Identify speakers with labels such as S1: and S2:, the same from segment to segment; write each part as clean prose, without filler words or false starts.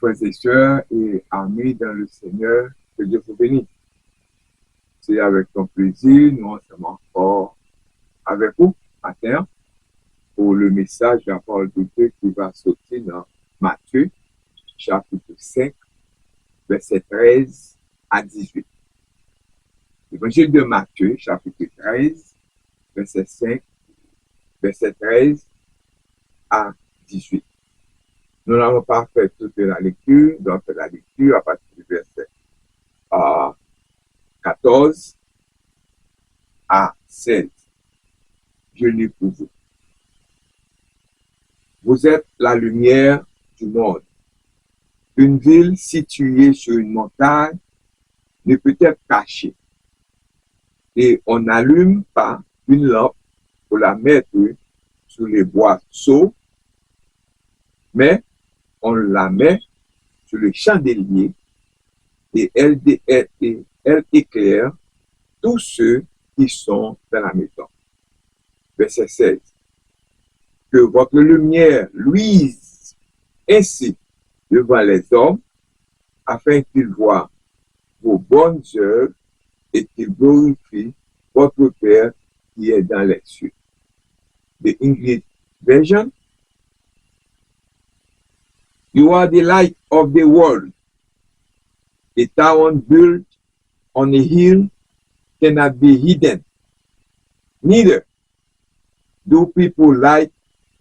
S1: frères et sœurs et amis dans le Seigneur, que Dieu vous bénisse. C'est avec ton plaisir, nous sommes encore avec vous matin pour le message de la parole de Dieu qui va sortir dans Matthieu, chapitre 5, verset 13 à 18. L'évangile de Matthieu, chapitre 13, verset 5, verset 13 à 18. Nous n'allons pas faire toute la lecture, donc la lecture à partir du verset 14 à 16. Je lis pour vous. Vous êtes la lumière du monde. Une ville située sur une montagne ne peut être cachée. Et on n'allume pas une lampe pour la mettre sous les boîteaux, mais on la met sur le chandelier et elle éclaire tous ceux qui sont dans la maison. Verset 16. Que votre lumière luise ainsi devant les hommes, afin qu'ils voient vos bonnes œuvres et qu'ils glorifient votre Père qui est dans les cieux. The English version. You are the light of the world. A town built on a hill cannot be hidden. Neither do people light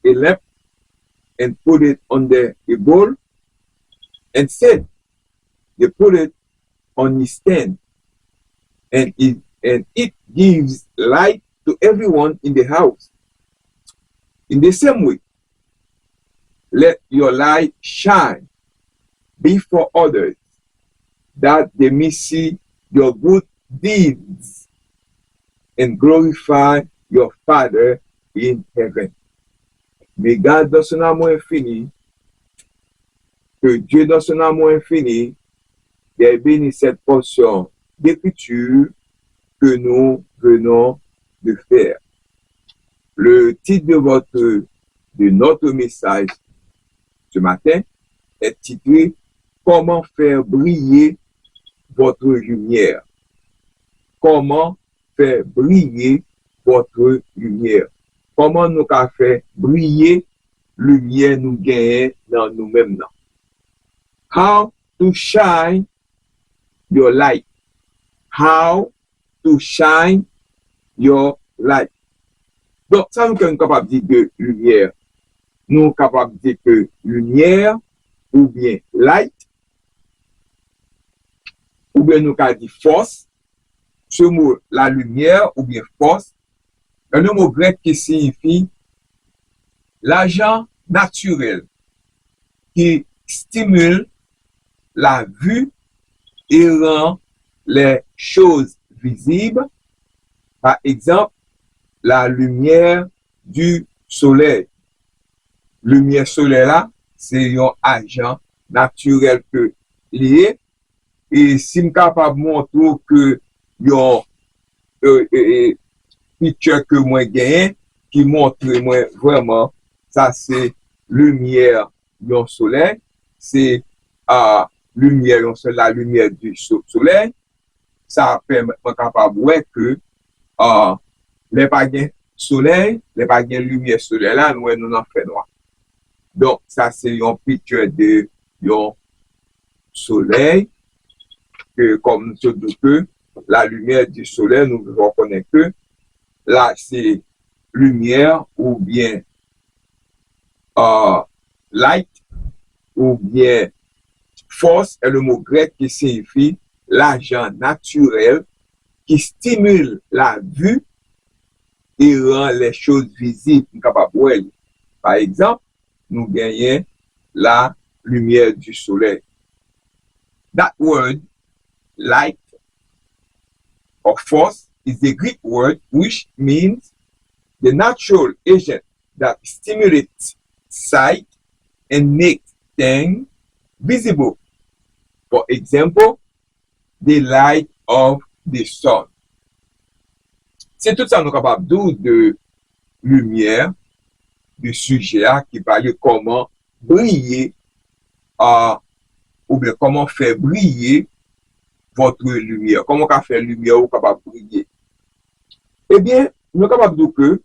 S1: a lamp and put it under a bowl. Instead, they put it on a stand, and it gives light to everyone in the house. In the same way, let your light shine before others, that they may see your good deeds and glorify your Father in heaven. Mais God, dans son amour infini, que Dieu, dans son amour infini, ait béni cette portion d'écriture que nous venons de faire. Le titre de notre message ce matin est titré « Comment faire briller votre lumière ». Comment faire briller votre lumière. Comment nous avons fait briller lumière nous gagner dans nous-mêmes. How to shine your light. How to shine your light. Donc, ça nous sommes capables de dire de lumière. Nous sommes capables de dire que lumière ou bien light, ou bien nous avons dit force. Ce mot, la lumière ou bien force, un mot grec qui signifie l'agent naturel qui stimule la vue et rend les choses visibles. Par exemple, la lumière du soleil. Lumière solaire là, c'est un agent naturel que lié. Et si je suis capable de montrer que yon picture que moi gagne qui montre moi vraiment ça c'est lumière du soleil, c'est lumière la lumière du soleil, ça permet capable ouais que les pas gain soleil, les pas gain lumière solaire là nous en fait noir. Donc ça c'est une picture de yon soleil que comme nous dit que la lumière du soleil, nous reconnaissons que là, c'est lumière ou bien light ou bien force est le mot grec qui signifie l'agent naturel qui stimule la vue et rend les choses visibles. Par exemple, nous gagnons la lumière du soleil. That word, light, or force is the Greek word which means the natural agent that stimulates sight and makes things visible. For example, the light of the sun. C'est tout ça nous capable de lumière, de sujet qui parle comment briller ou bien comment faire briller votre lumière. Comment qu'a faire lumière ou capable briller. Eh bien, nous sommes capables de dire que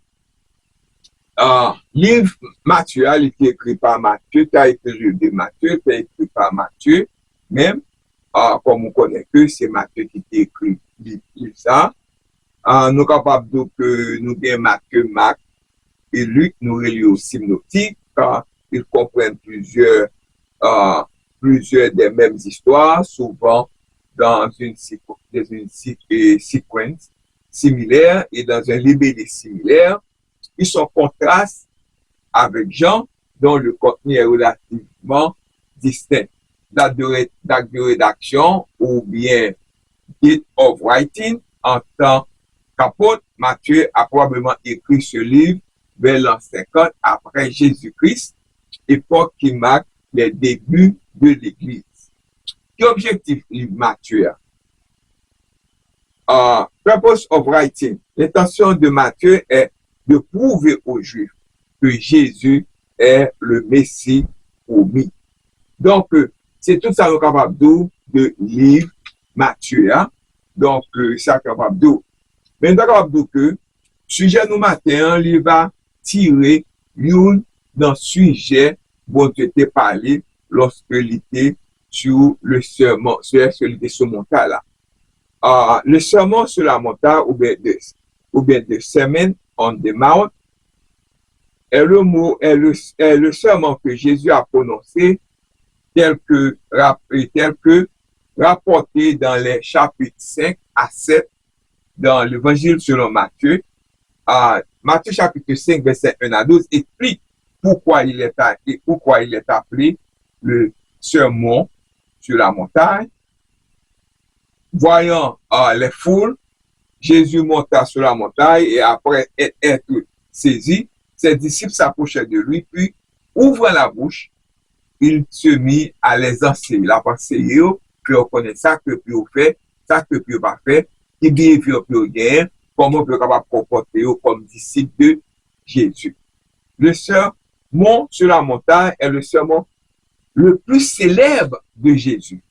S1: livre Matthieu, il était écrit par Matthieu, tu as écrit le de Matthieu, tu as écrit par Matthieu, même, comme on connaît que c'est Matthieu qui a écrit ça. Nous sommes capables de dire que nous avons Matthieu, Marc et Luc, nous relions aussi synoptiques, car ils comprennent plusieurs des mêmes histoires, souvent dans une séquence similaire et dans un libellé similaire. Ils sont contrastes avec Jean, dont le contenu est relativement distinct. Date de rédaction ou bien date of writing, en tant qu'apôtre, Matthieu a probablement écrit ce livre vers l'an 50 après Jésus-Christ, époque qui marque les débuts de l'Église. Quel objectif livre Matthieu? Purpose of writing. L'intention de Matthieu est de prouver aux Juifs que Jésus est le Messie promis. Donc, c'est tout ça nous capable de livre Matthieu. Hein? Donc, ça capable de. Mais nous capable de que sujet nous matin, il va tirer une dans sujet dont tu t'es parlé lorsque il était sur le sermon, sur ce montage là. Le sermon sur la montagne ou bien de Sermon on the Mount est le sermon que Jésus a prononcé tel que rapporté dans les chapitres 5 à 7 dans l'évangile selon Matthieu. Matthieu chapitre 5 verset 1 à 12 explique pourquoi il est appelé le sermon sur la montagne. Voyant les foules, Jésus monta sur la montagne et après être saisi, ses disciples s'approchaient de lui, puis ouvrant la bouche, il se mit à les enseigner. La pensée, puis on connaît ça que puis on fait, ça que puis on pas fait, qui bien puis on gagne, comment on peut capable comporter comme disciple de Jésus. Le sermon sur la montagne est le sermon le plus célèbre de Jésus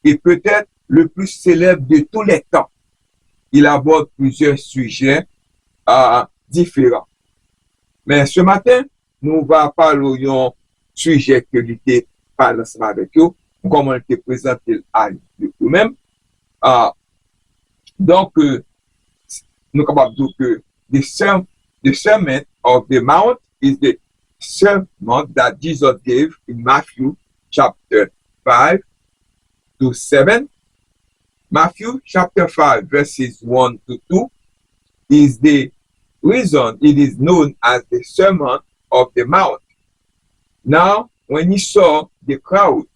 S1: et peut-être le plus célèbre de tous les temps. Il aborde plusieurs sujets différents. Mais ce matin, nous allons parler d'un sujet que l'idée parle ensemble avec vous, comment il était présenté à nous-mêmes. Donc, nous sommes capables de dire que the Sermon of the Mount is the sermon that Jesus gave in Matthew chapter 5 to 7. Matthew chapter 5 verses 1 to 2 is the reason it is known as the Sermon of the Mount. Now, when he saw the crowd,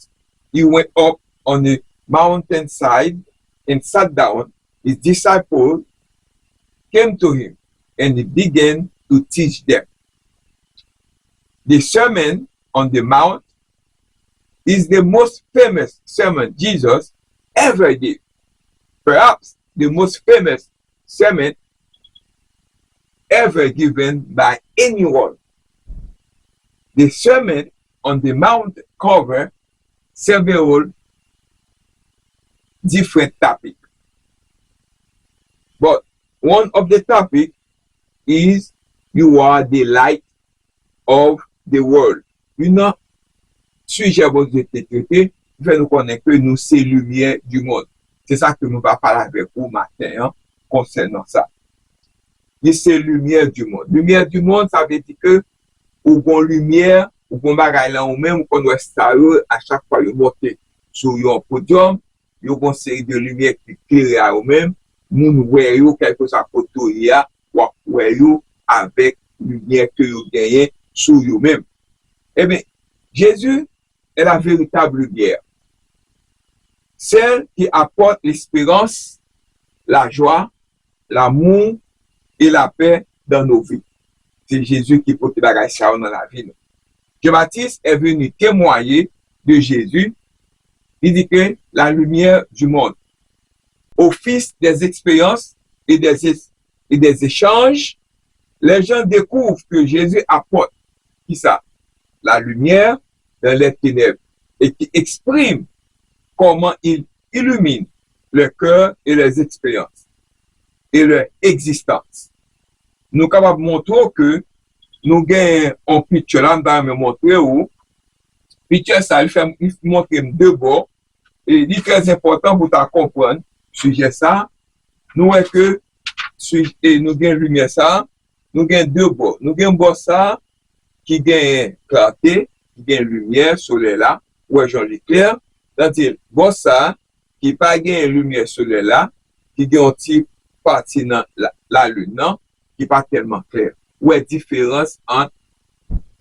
S1: he went up on the mountainside and sat down. His disciples came to him and he began to teach them. The Sermon on the Mount is the most famous sermon Jesus ever gave. Perhaps the most famous sermon ever given by anyone. The Sermon on the Mount covers several different topics. But one of the topics is you are the light of the world. Une sujet que vous avez traité, fait nous connaître que nous c'est lumière du monde. C'est ça que nous allons parler avec vous matin concernant ça. Et c'est lumière du monde. Lumière du monde, ça veut dire que ou bon lumière, ou bon bagay là ou même qu'on doit ça à chaque fois vous montez sur un podium, vous bon série de lumière qui éclaire à vous même, nous voyons quelque chose à photo ya ou voyons avec lumière que vous gagnez sur vous-même. Eh bien, Jésus est la véritable lumière. Celle qui apporte l'espérance, la joie, l'amour et la paix dans nos vies. C'est Jésus qui porte la grâce dans la vie. Jean-Baptiste est venu témoigner de Jésus. Il dit que la lumière du monde, au fil des expériences et des échanges, les gens découvrent que Jésus apporte qui ça? La lumière dans les ténèbres et qui exprime comment il illumine le cœur et les expériences et leur existence. Nous sommes capables de montrer que nous gagnons un picture là, nous me montrer où, picture ça, il fait montrer deux bords, et il est très important pour comprendre sujet ça. Nous voyons que, et nous gagnons lumière ça, nous gagnons deux bords. Nous gagnons bord ça, qui gagne clarté, qui gagne lumière, soleil là, ou j'en l'éclair, c'est-à-dire, bord ça, qui pas gagne lumière soleil là, qui gagne un petit partie dans la lune, non, qui pas tellement clair. Où est la différence entre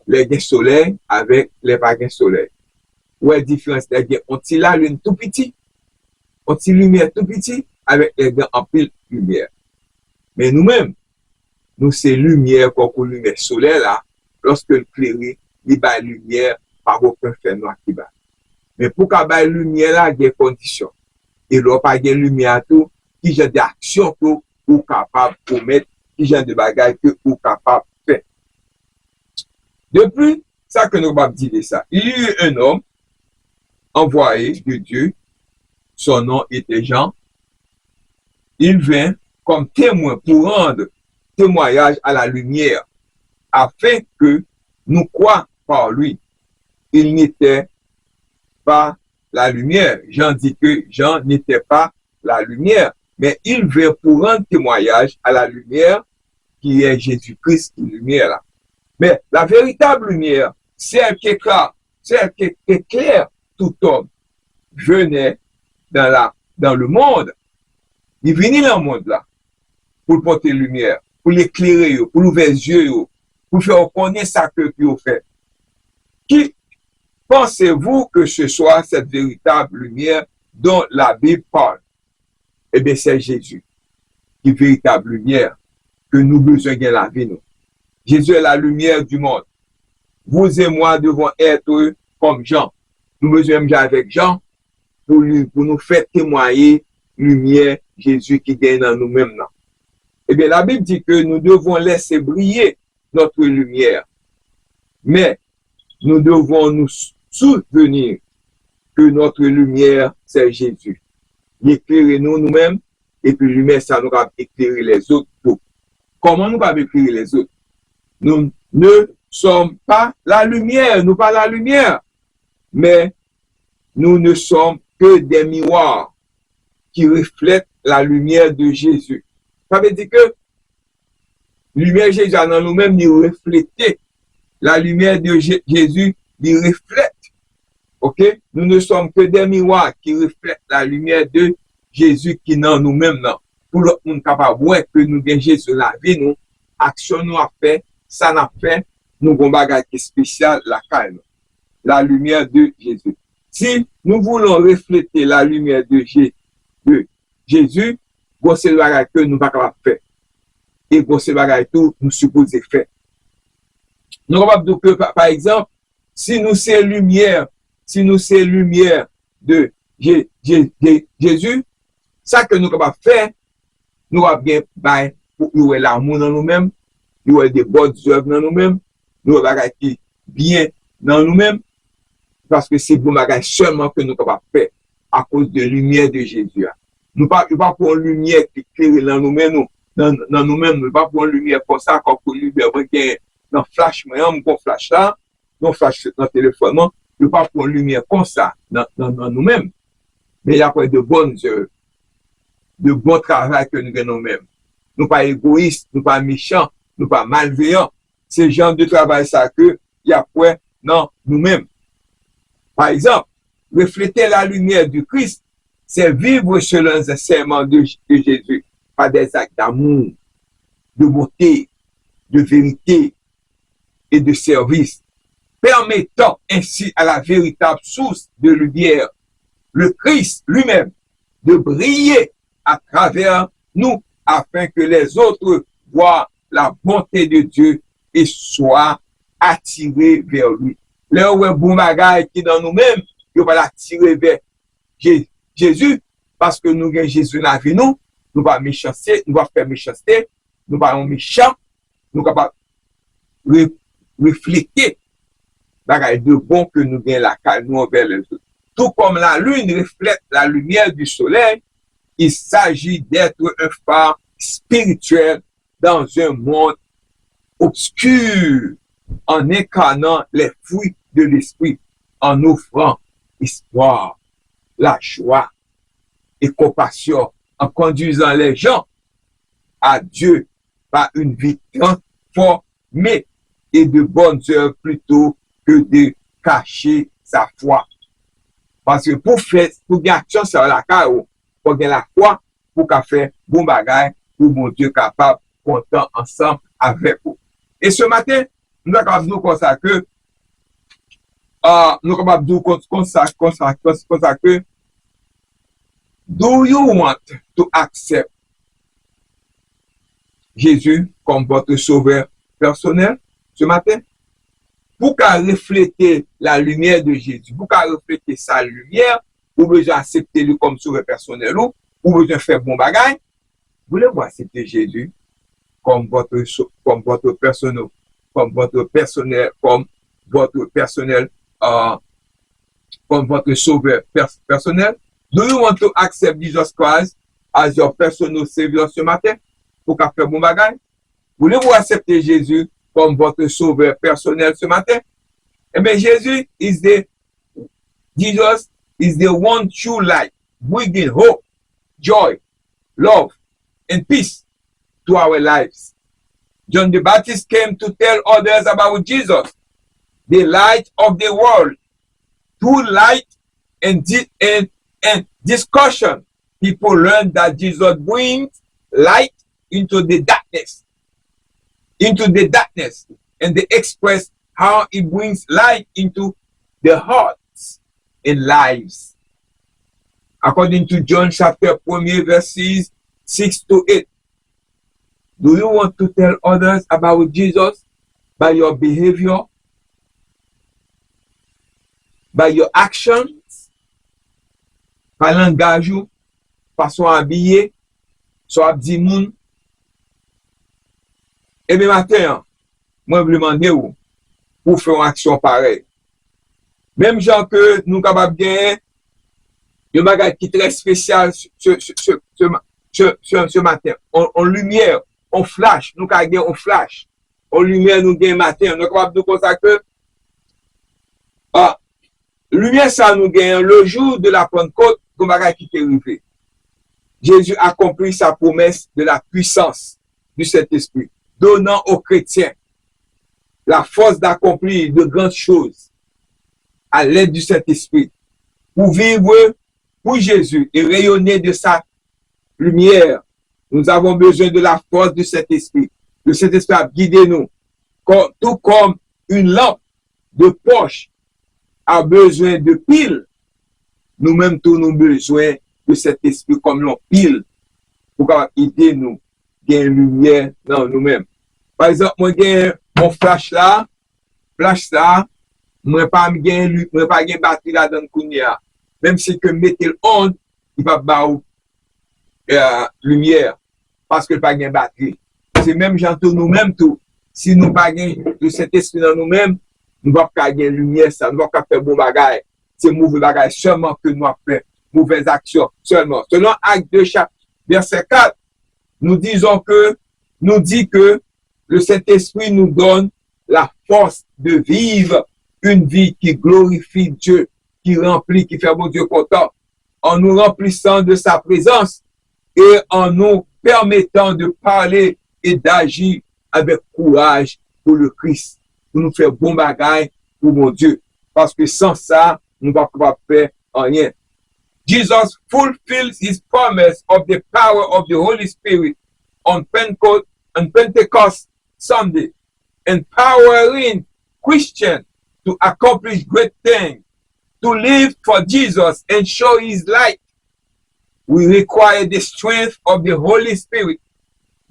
S1: les gains soleil avec les pas gains soleil? Où est la différence? C'est-à-dire, on tire la lune tout petit, on tire lumière tout petit, avec les gains en pile lumière. Mais nous-mêmes, nous, c'est lumière, comme lumière soleil là, lorsque le clairie, il va lumière par aucun fait noir qui va. Mais pour qu'il y ait lumière là, il y a des conditions. Et là, pas de lumière à tout, qui j'ai des actions que vous capable de mettre, qui j'ai des bagages que vous capable de faire. Depuis ça que nous avons dit ça, il y a eu un homme envoyé de Dieu, son nom était Jean. Il vint comme témoin pour rendre témoignage à la lumière, afin que nous croyons par lui. Il n'était pas la lumière. Jean dit que Jean n'était pas la lumière, mais il vint pour rendre témoignage à la lumière qui est Jésus-Christ, qui est lumière là. Mais la véritable lumière, celle qui éclaire, celle qui éclaire tout homme, venait dans le monde. Il venait dans le monde là pour porter lumière, pour l'éclairer, pour l'ouvrir les yeux, pour faire connaître ça que vous fait. Qui pensez-vous que ce soit cette véritable lumière dont la Bible parle? Eh bien, c'est Jésus, qui est véritable lumière que nous besoin de la vie. Nous. Jésus est la lumière du monde. Vous et moi devons être comme Jean. Nous besoin de avec Jean pour nous faire témoigner lumière Jésus qui gagne dans nous-mêmes. Eh bien, la Bible dit que nous devons laisser briller notre lumière. Mais nous devons nous souvenir que notre lumière, c'est Jésus. Il éclaire nous-mêmes, et puis lumière, ça nous va éclairer les autres. Comment nous allons éclairer les autres? Nous ne sommes pas la lumière, nous pas la lumière, mais nous ne sommes que des miroirs qui reflètent la lumière de Jésus. Ça veut dire que la lumière de Jésus dans nous-mêmes, il reflète la lumière de Jésus, il reflète. Ok? Nous ne sommes que des miroirs qui reflètent la lumière de Jésus qui est dans nous-mêmes. Pour l'autre monde capable de voir que nous avons Jésus la vie, nous, action nous a fait, ça n'a fait, nous avons un bagage spécial, la calme. La lumière de Jésus. Si nous voulons refléter la lumière de Jésus, c'est le bagage que nous ne pouvons pas faire. Et c'est le bagage que nous supposons faire. Nous avons dit que, par exemple, si nous sommes lumière de Jésus, ça que nous avons fait, nous avons bien pour l'amour dans nous-mêmes, nous avons des bonnes œuvres dans nous-mêmes, nous avons des bagages qui bien dans nous-mêmes, parce que c'est bon bagage seulement que nous avons fait à cause de la lumière de Jésus. Nous ne pouvons pas pour une lumière qui éclaire dans nous-mêmes, nous ne pouvons pas pour une lumière comme ça, comme pour une lumière dans flash, mon flash là, non flash dans le téléphone, nous ne pouvons pas pour une lumière comme ça dans nous-mêmes. Mais il y a pas de bonnes œuvres, de bon travail que nous avons nous-mêmes. Nous ne sommes pas égoïstes, nous ne sommes pas méchants, nous ne sommes pas malveillants. C'est le genre de travail ça que il y a quoi dans nous-mêmes. Par exemple, refléter la lumière du Christ, c'est vivre selon les enseignements de Jésus, par des actes d'amour, de beauté, de vérité et de service, permettant ainsi à la véritable source de lumière, le Christ lui-même, de briller à travers nous afin que les autres voient la bonté de Dieu et soient attirés vers lui. Là où est bon bagage qui dans nous-mêmes, il va l'attirer vers Jésus, parce que nous avons Jésus dans la vie, nous va méchanceté, nous va faire méchanceté, nous va méchant, nous va refléter bagage de bon que nous avons la calme nous envers les autres. tout comme la lune reflète la lumière du soleil, il s'agit d'être un phare spirituel dans un monde obscur, en incarnant les fruits de l'esprit, en offrant espoir, la joie et compassion, en conduisant les gens à Dieu par une vie transformée et de bonnes œuvres plutôt que de cacher sa foi. Parce que pour gagner action sur la carrière, pour gagner la foi, pour faire bon bagage, pour mon Dieu capable, content ensemble avec vous. Et ce matin, nous sommes capables de nous consacrer, do you want to accept Jésus comme votre sauveur personnel ce matin? Pour qu'à refléter la lumière de Jésus, pour qu'à refléter sa lumière, vous besoin accepter lui comme sauveur personnel ou besoin faire bon bagage. Voulez-vous accepter Jésus comme votre personnel, comme votre sauveur personnel? Do you want to accept Jesus Christ as your personal savior ce matin? Pour qu'à faire bon bagage? Voulez-vous accepter Jésus comme votre sauveur personnel ce matin? Eh bien, Jesus is the one true light, bringing hope, joy, love, and peace to our lives. John the Baptist came to tell others about Jesus, the light of the world. Through light and discussion, people learned that Jesus brings light into the darkness, and they express how he brings light into the hearts and lives. According to John chapter 1 verses 6 to 8. Do you want to tell others about Jesus by your behavior, by your actions, par langage, façon habillée, soit dit moun? Et bien matin, moi je me demande pour faire une action pareille. Même gens que nous capables de gagner, il y a un bagage qui est très spécial ce matin. En lumière, on flash, nous avons gagné on flash. En lumière, nous gagnons matin. Nous sommes capables de consacrer. Lumière, ça nous gagne le jour de la Pentecôte, nous bagage qui est arrivé. Jésus accomplit sa promesse de la puissance du Saint-Esprit, donnant aux chrétiens la force d'accomplir de grandes choses à l'aide du Saint-Esprit pour vivre pour Jésus et rayonner de sa lumière. Nous avons besoin de la force du Saint-Esprit. Le Saint-Esprit a guidé nous, tout comme une lampe de poche a besoin de pile. Nous-mêmes, tous nous avons besoin de cet esprit comme une pile pour aider nous gagner lumière dans nous-mêmes. Par exemple, moi, j'ai mon flash là, moi, pas gagner batterie là dans le kounia. Même si que mettez le onde, il va avoir lumière parce que pas de batterie. C'est même gens nous-mêmes tout. Si nous pas de cet esprit dans nous-mêmes, nous ne pouvons pas gagner lumière, ça, nous ne pouvons pas faire bon bagage. C'est mauvais bagage seulement que nous avons fait, mauvaises actions seulement. Selon Acte 2, verset 4, nous dit que le Saint-Esprit nous donne la force de vivre une vie qui glorifie Dieu, qui remplit, qui fait mon Dieu content, en nous remplissant de sa présence et en nous permettant de parler et d'agir avec courage pour le Christ, pour nous faire bon bagage pour mon Dieu. Parce que sans ça, nous ne pouvons pas faire rien. Jesus fulfills his promise of the power of the Holy Spirit on Pentecost Sunday, empowering Christians to accomplish great things, to live for Jesus and show his light. We require the strength of the Holy Spirit,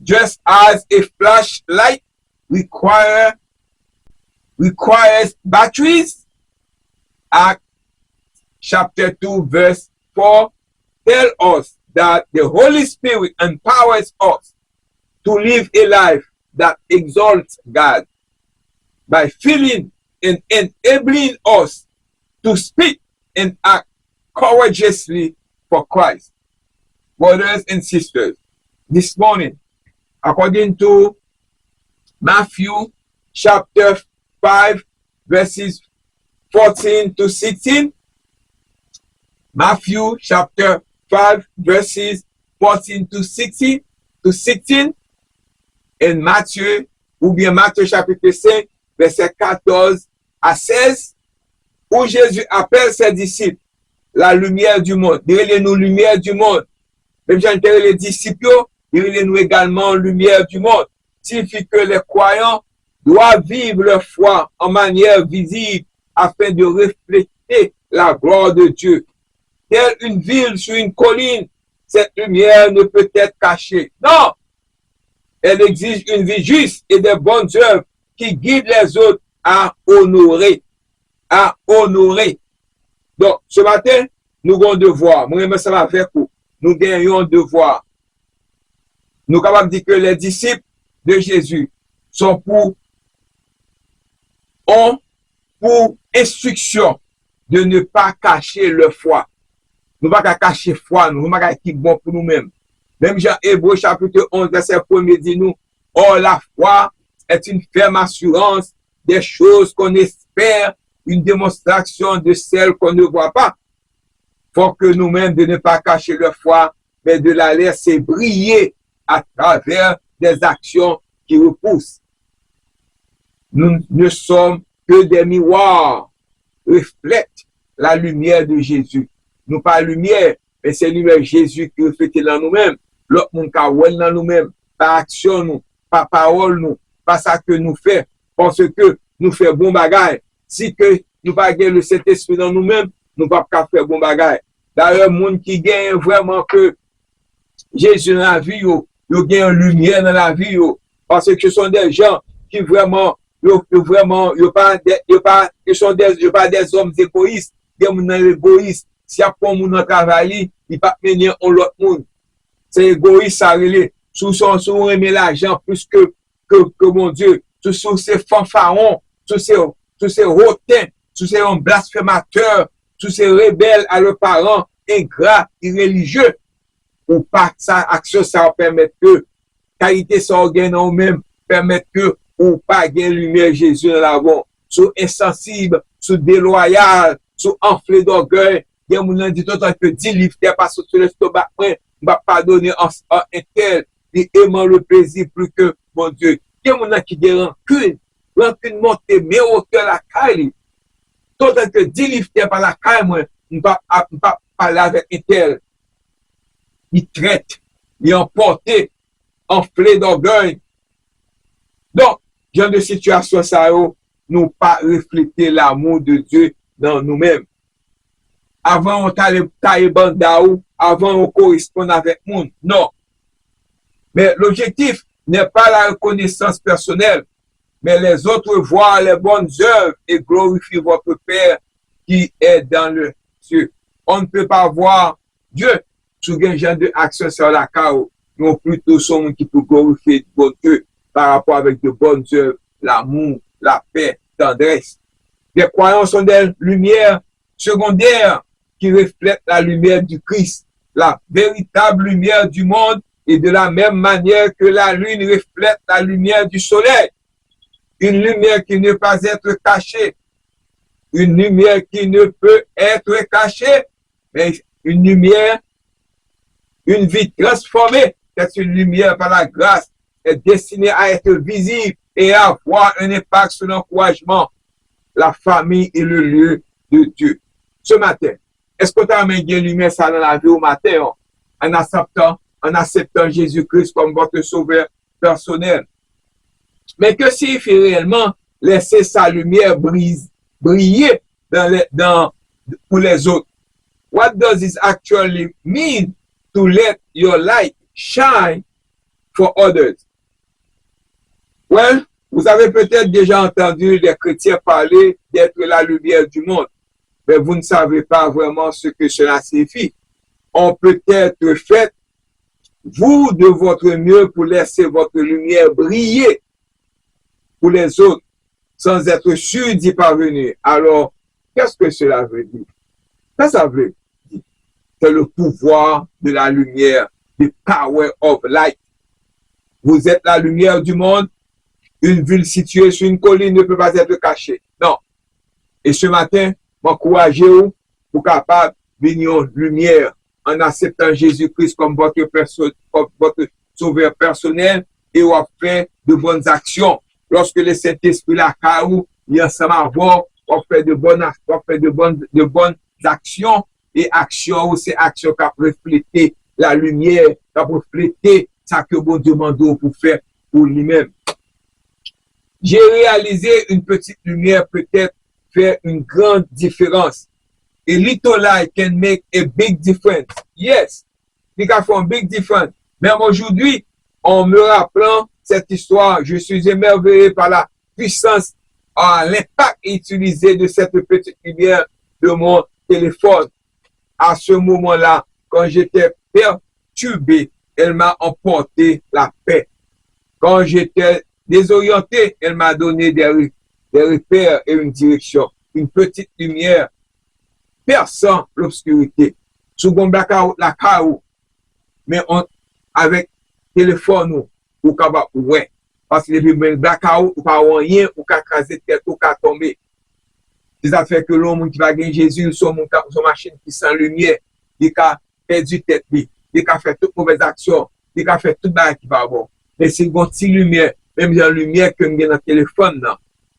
S1: just as a flashlight requires batteries. Acts chapter 2 verse 4 tell us that the Holy Spirit empowers us to live a life that exalts God by filling and enabling us to speak and act courageously for Christ. Brothers and sisters, this morning, according to Matthew chapter 5, verses 14 to 16, Matthew chapter 5, verses 14 to 16, and Matthieu, ou bien Matthieu chapitre 5, verset 14 à 16, où Jésus appelle ses disciples la lumière du monde. Direz-nous lumière du monde. Même si les disciples, direz-nous également lumière du monde. Signifie que les croyants doivent vivre leur foi en manière visible afin de refléter la gloire de Dieu. Telle une ville sur une colline, cette lumière ne peut être cachée. Non! Elle exige une vie juste et des bonnes œuvres qui guident les autres à honorer. À honorer. Donc, ce matin, nous avons un devoir. Moi, ça va faire quoi? Nous gagnons un devoir. Nous sommes capables de dire que les disciples de Jésus ont pour instruction de ne pas cacher leur foi. Nous ne pouvons pas cacher foi, nous ne pouvons pas être bon pour nous-mêmes. Même Jean Hébreux chapitre 11, verset 1 dit nous, or la foi est une ferme assurance des choses qu'on espère, une démonstration de celles qu'on ne voit pas. Faut que nous-mêmes de ne pas cacher leur foi, mais de la laisser briller à travers des actions qui repoussent. Nous ne sommes que des miroirs, reflètent la lumière de Jésus. Nous pas lumière, mais c'est lumière Jésus qui reflète dans nous-mêmes. L'autre monde qui voit dans nous-mêmes, par action nous, par parole nous, par ça que nous faisons, parce que nous faisons bon bagage. Si que nous pas gagner le Saint-Esprit dans nous-mêmes, nous pas faire bon bagage. D'ailleurs, monde qui gagne vraiment que Jésus dans la vie, il gagne une lumière dans la vie, parce que ce sont des gens qui vraiment, ils sont des hommes égoïstes, des gens égoïstes. Si après mon travail, il pas mener en l'autre monde. C'est égoïste, ça relève. Sous aimer l'argent plus que mon Dieu. Sous ces fanfarons, sous ces hautains, sous ces blasphémateurs, sous ces rebelles à leurs parents, ingrats, irréligieux. Ou pas ça, action, ça va permettre que qualité ça organe en même, permettre que ou pas gain lumière Jésus dans l'avant. Sous insensible, sous déloyal, sous enflé d'orgueil. Il y a moun dit tout que 10 livres pas sur le stomac, va pardonner en un tel, et aimant le plaisir plus que mon Dieu. Il y a moun qui a rancune montée, mais au cœur la caille. Tout que 10 livres par la caille, moi, pas parler avec un tel. Il traite, il emporté, enflé d'orgueil. Donc, genre de situation, ça, nous pas refléter l'amour de Dieu dans nous-mêmes. Avant, on taille bandaou, avant, on correspond avec le monde. Non. Mais l'objectif n'est pas la reconnaissance personnelle, mais les autres voient les bonnes œuvres et glorifient votre Père qui est dans le ciel. On ne peut pas voir Dieu sous un genre d'action sur la carreau, mais plutôt son qui peut glorifier votre Dieu par rapport avec de bonnes œuvres, l'amour, la paix, tendresse. Les croyants sont des lumières secondaires qui reflètent la lumière du Christ, la véritable lumière du monde, et de la même manière que la lune reflète la lumière du soleil. Une lumière qui ne peut pas être cachée. Une lumière qui ne peut être cachée, mais une lumière, une vie transformée, c'est une lumière par la grâce, est destinée à être visible et à avoir un impact sur l'encouragement, la famille et le lieu de Dieu. Ce matin, est-ce que tu as amené une lumière ça dans la vie au matin, en acceptant Jésus-Christ comme votre sauveur personnel? Mais que signifie réellement laisser sa lumière briller pour les autres? What does it actually mean to let your light shine for others? Well, vous avez peut-être déjà entendu les chrétiens parler d'être la lumière du monde, mais vous ne savez pas vraiment ce que cela signifie. On peut être fait, vous, de votre mieux pour laisser votre lumière briller pour les autres, sans être sûr d'y parvenir. Alors, qu'est-ce que cela veut dire? Qu'est-ce que ça veut dire? c'est le pouvoir de la lumière, the power of light. Vous êtes la lumière du monde. Une ville située sur une colline ne peut pas être cachée. Non. Et ce matin, m'encouragez-vous pour capable de venir en lumière en acceptant Jésus-Christ comme votre sauveur personnel et on fait de bonnes actions. Lorsque le Saint-Esprit la carou, il y a ensemble avoir, on fait de bonnes actions et actions, c'est action qui a reflété la lumière, qui a reflété ça que bon Dieu demande pour faire pour lui-même. J'ai réalisé une petite lumière peut-être faire une grande différence. A little light can make a big difference. Yes, it can make a big difference. Même aujourd'hui, en me rappelant cette histoire, je suis émerveillé par la puissance, l'impact utilisé de cette petite lumière de mon téléphone. À ce moment-là, quand j'étais perturbé, elle m'a emporté la paix. Quand j'étais désorienté, elle m'a donné des repères et une direction. Une petite lumière perçant l'obscurité. Second blackout, la chaos. Mais avec téléphone, ou capable, ouais. Parce que le blackout, ou pas rien, ou qu'à craser tête, ou qu'à tomber. C'est ça fait que l'homme qui va gagner Jésus, son machine qui sans lumière, il a perdu tête, il a fait toute mauvaise action, il a fait tout le qui va bon. Mais c'est une petite lumière, même la lumière que nous avons dans le téléphone,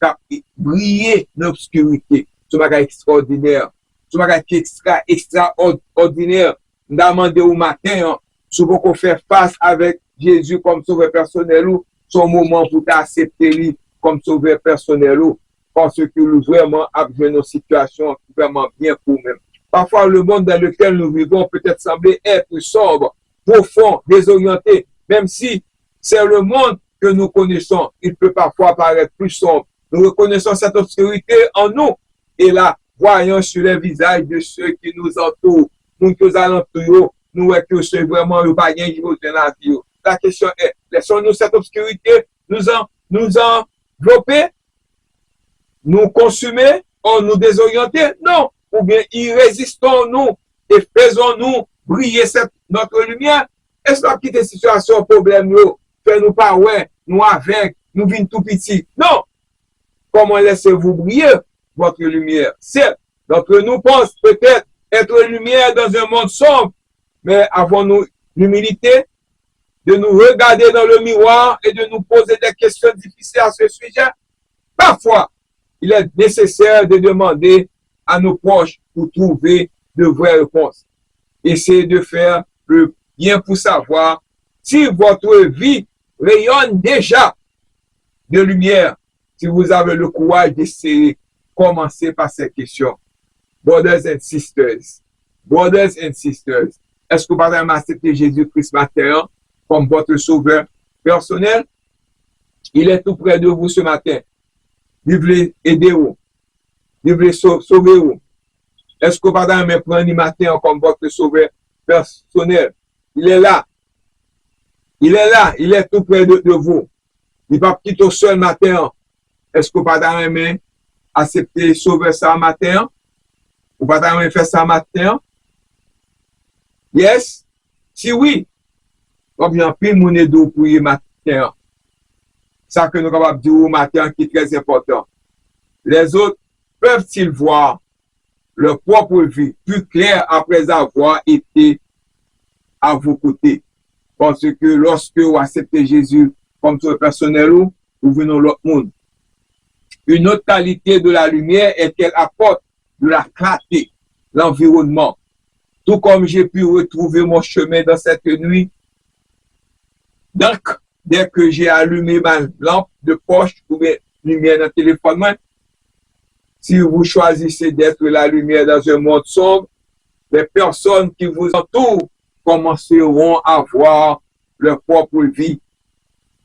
S1: qui a brillé dans l'obscurité. C'est un extraordinaire. C'est un extraordinaire. Nous avons demandé au matin, si vous pouvez faire face avec Jésus comme sauveur personnel ou son moment pour accepter lui comme sauveur personnel ou parce que nous vraiment avons une situation vraiment bien pour nous-mêmes. Parfois, le monde dans lequel nous vivons peut-être sembler être sobre, profond, désorienté, même si c'est le monde que nous connaissons, il peut parfois paraître plus sombre. Nous reconnaissons cette obscurité en nous et la voyons sur les visages de ceux qui nous entourent, nous qui nous alentourons, nous voyons que c'est vraiment le bagage qui vous donne la vie. La question est, laissons-nous cette obscurité nous envelopper, nous consumer, ou nous désorienter? Non. Ou bien y résistons-nous et faisons-nous briller notre lumière? Est-ce qu'on quitte cette situation, problème, fait-nous pas, ouais, nous avec, nous vîmes tout petit? Non. Comment laissez-vous briller votre lumière? Certes, d'entre nous pense peut-être être lumière dans un monde sombre, mais avons-nous l'humilité de nous regarder dans le miroir et de nous poser des questions difficiles à ce sujet? Parfois, il est nécessaire de demander à nos proches pour trouver de vraies réponses. Essayez de faire le bien pour savoir si votre vie rayonne déjà de lumière, si vous avez le courage d'essayer. Commencer par ces questions. Brothers and sisters, est-ce que vous avez accepté Jésus-Christ matin comme votre sauveur personnel? Il est tout près de vous ce matin. Il veut aider vous. Il veut sauver vous. Est-ce que vous avez pris matin comme votre sauveur personnel? Il est là. Il est là. Il est tout près de vous. Il va quitter au seul matin. Est-ce que vous avez accepter sauver ça matin? Ou pas faire ça matin? Yes? Si oui, on bien pile mon aide pour y matin. Ça que nous sommes capables de dire au matin qui est très important. Les autres peuvent-ils voir leur propre vie plus claire après avoir été à vos côtés? Parce que lorsque vous acceptez Jésus comme votre personnel, vous venez dans l'autre monde. Une autre qualité de la lumière est qu'elle apporte de la clarté, l'environnement. Tout comme j'ai pu retrouver mon chemin dans cette nuit. Donc, dès que j'ai allumé ma lampe de poche ou bien lumière dans le téléphone, si vous choisissez d'être la lumière dans un monde sombre, les personnes qui vous entourent commenceront à voir leur propre vie,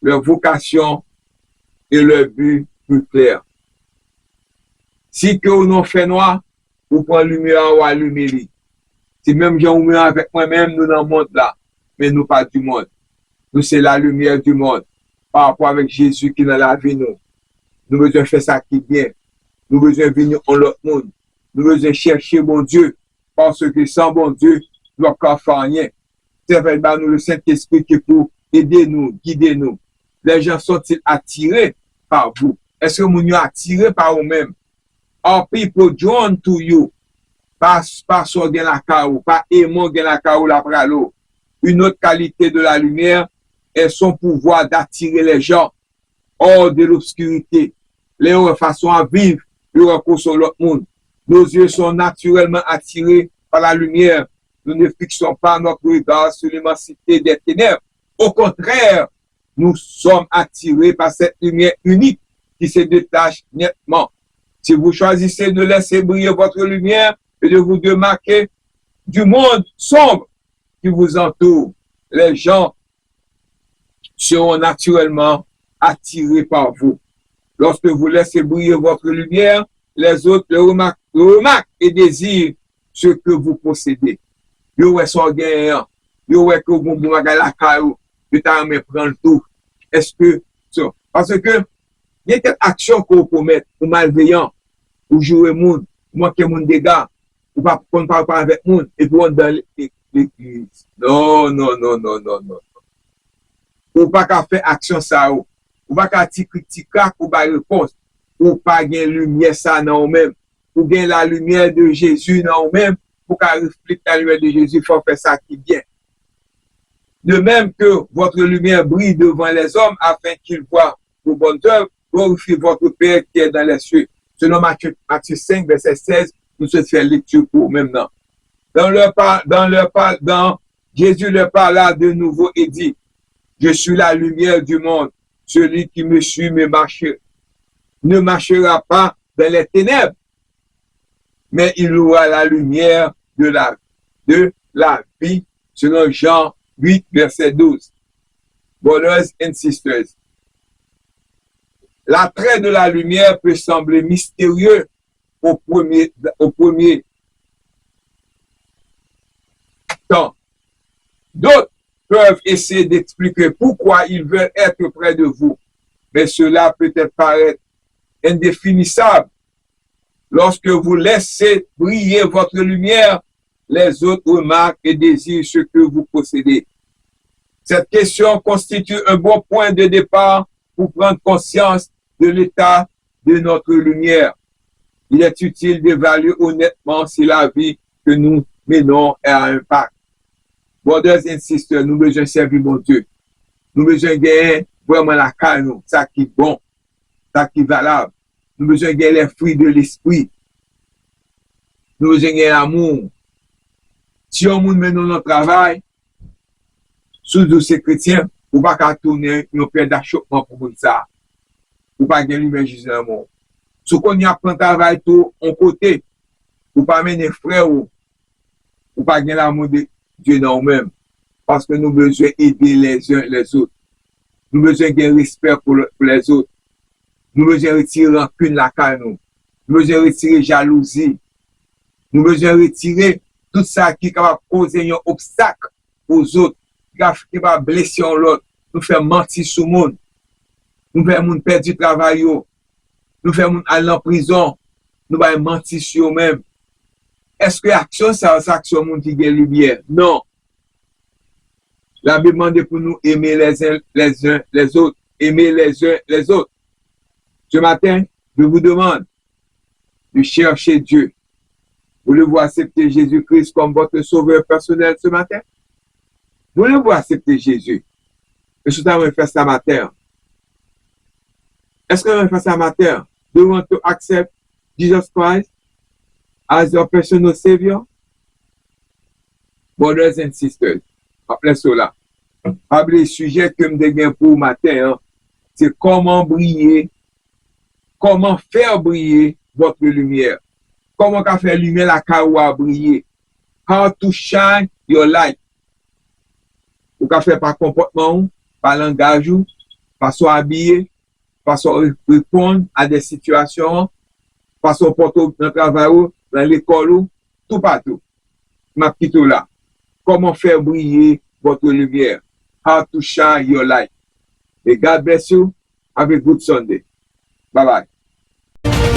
S1: leur vocation et leur but plus clair. Si que vous n'en fait noir, vous prenez lumière ou allumer. Si même j'ai lumière avec moi-même, nous dans le monde là, mais nous pas du monde. Nous c'est la lumière du monde. Par rapport avec Jésus qui est dans la vie nous. Nous besoin faire ça qui est bien. Nous besoin venir en l'autre monde. Nous besoin chercher bon Dieu. Parce que sans bon Dieu, leur corps fait rien. C'est vrai, nous le Saint-Esprit qui pour aider nous, guider nous. Les gens sont-ils attirés par vous? Est-ce que vous êtes attirés par vous-même? Are people drawn to you? Pas so gen la kaou, pas aimant gen la kaou la pralo. Une autre qualité de la lumière est son pouvoir d'attirer les gens hors de l'obscurité. Les façons à vivre, le recours sur l'autre monde. Nos yeux sont naturellement attirés par la lumière. Nous ne fixons pas notre regard sur l'immensité des ténèbres. Au contraire, nous sommes attirés par cette lumière unique qui se détache nettement. Si vous choisissez de laisser briller votre lumière et de vous démarquer du monde sombre qui vous entoure, les gens seront naturellement attirés par vous. Lorsque vous laissez briller votre lumière, les autres le remarquent et désirent ce que vous possédez. Yo ouais son gagnant, yo ouais que vous m'avez la caillou, yo t'as me prendre tout. Est-ce que ça? Parce que il y a des actions qu'on peut mettre, ou malveillant, ou jouer monde, ou manquer monde dégâts, ou pas qu'on parle pas avec monde, et puis on dans l'église. Non, non, non, non, non, non. Ou pas qu'à faire action ça, ou pas qu'à critiquer, ou pas réponse, ou pas gagner lumière ça non même, ou gagner la lumière de Jésus non même, pour qu'à refléter la lumière de Jésus, il faut faire ça qui vient. De même que votre lumière brille devant les hommes afin qu'ils voient vos bonnes œuvres, glorifiez votre Père qui est dans les cieux. Selon Matthieu 5, verset 16, nous se faisons lecture pour maintenant. Jésus leur parla de nouveau et dit, je suis la lumière du monde. Celui qui me suit ne marchera pas dans les ténèbres, mais il aura la lumière de la vie, selon Jean 8, verset 12. Brothers and sisters, l'attrait de la lumière peut sembler mystérieux au premier temps. D'autres peuvent essayer d'expliquer pourquoi ils veulent être près de vous, mais cela peut paraître indéfinissable. Lorsque vous laissez briller votre lumière, les autres remarquent et désirent ce que vous possédez. Cette question constitue un bon point de départ pour prendre conscience de l'état de notre lumière. Il est utile d'évaluer honnêtement si la vie que nous menons a un impact. Brothers and sisters, nous besoin servir mon Dieu. Nous besoin gagner vraiment la carne, ça qui est bon, ça qui est valable. Nous besoin gagner les fruits de l'esprit. Nous besoin gagner l'amour. Si on nous mène notre travail, sous de ces chrétiens, ou pas qu'à tourner une paire d'achoppement pour ça. Ou pas gagner l'humain juste dans le monde. Si on y a pris un travail tout en côté, ou pas mener frère ou pas gagner l'amour de Dieu dans nous-mêmes. Parce que nous besoin aider les uns les autres. Nous besoin gagner respect pour les autres. Nous besoin retirer rancune la carne. Nous besoin retirer jalousie. Nous besoin retirer tout ça qui est capable de causer un obstacle aux autres, qui va blesser l'autre, nous faire mentir sur le monde, nous faire monde perdre du travail, nous faire monde aller en prison, nous va mentir sur eux-mêmes. Est-ce que l'action, c'est l'action monde qui gagne lumière? Non. La Bible demande pour nous aimer les uns les autres, aimer les uns les autres. Ce matin, je vous demande de chercher Dieu. Voulez-vous accepter Jésus-Christ comme votre sauveur personnel ce matin? Voulez-vous accepter Jésus? Est-ce que vous avez fait ça matin? Est-ce que vous avez fait ça matin? Do you want to accept Jesus Christ as your personal Savior? Brothers and sisters, appelez cela. Le sujet que je me pour matin, c'est comment briller, comment faire briller votre lumière. Comment faire lumière la caroua briller? How to shine your light. Vous pouvez faire par comportement, par langage, façon habillée, façon répondre à des situations, façon porter dans le travail, dans l'école, tout partout. Ma petite là. Comment faire briller votre lumière? How to shine your light. Et God bless you. Have a good Sunday. Bye bye.